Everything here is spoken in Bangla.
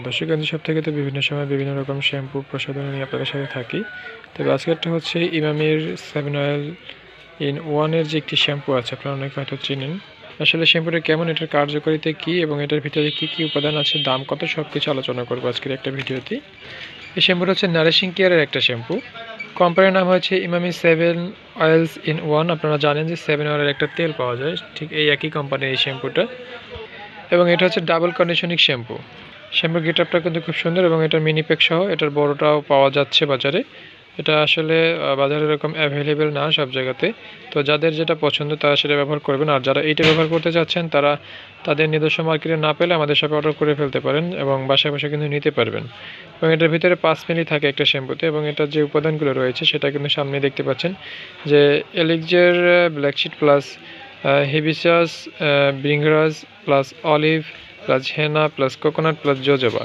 দর্শক আমি সব থেকে তো বিভিন্ন সময় বিভিন্ন রকম শ্যাম্পু প্রসাধনী নিয়ে আপনাদের সাথে থাকি। তবে আজকেরটা হচ্ছে ইমামির 7 অয়েল ইন ওয়ানের যে একটি শ্যাম্পু আছে, আপনারা অনেকে হয়তো চিনেন। আসলে শ্যাম্পুটা কেমন, এটার কার্যকারিতা কী এবং এটার ভিতরে কী কী উপাদান আছে, দাম কত, সব কিছু আলোচনা করবো আজকের একটা ভিডিওতে। এই শ্যাম্পুটা হচ্ছে নারিশিং কেয়ারের একটা শ্যাম্পু। কোম্পানির নাম হচ্ছে ইমামি 7 অয়েলস ইন ওয়ান। আপনারা জানেন যে 7 অয়েলের একটা তেল পাওয়া যায়, ঠিক এই একই কোম্পানির এই শ্যাম্পুটা। এবং এটা হচ্ছে ডাবল কন্ডিশনিং শ্যাম্পু। শ্যাম্পুর গেটআপটা কিন্তু খুব সুন্দর এবং এটার মিনি প্যাক সহ এটার বড়টাও পাওয়া যাচ্ছে বাজারে। এটা আসলে বাজারে এরকম অ্যাভেলেবেল না সব জায়গাতে। তো যাদের যেটা পছন্দ তারা সেটা ব্যবহার করবেন, আর যারা এইটা ব্যবহার করতে চাচ্ছেন তারা তাদের নিজস্ব মার্কেটে না পেলে আমাদের সাথে অর্ডার করে ফেলতে পারেন এবং বাসায় বসে কিন্তু নিতে পারবেন। এবং এটার ভিতরে 5 মিলি থাকে একটা শ্যাম্পুতে, এবং এটার যে উপাদানগুলো রয়েছে সেটা কিন্তু সামনে দেখতে পাচ্ছেন যে এলিক্সের black seed plus hibiscus, bhringraj plus olive plus henna plus coconut plus jojoba.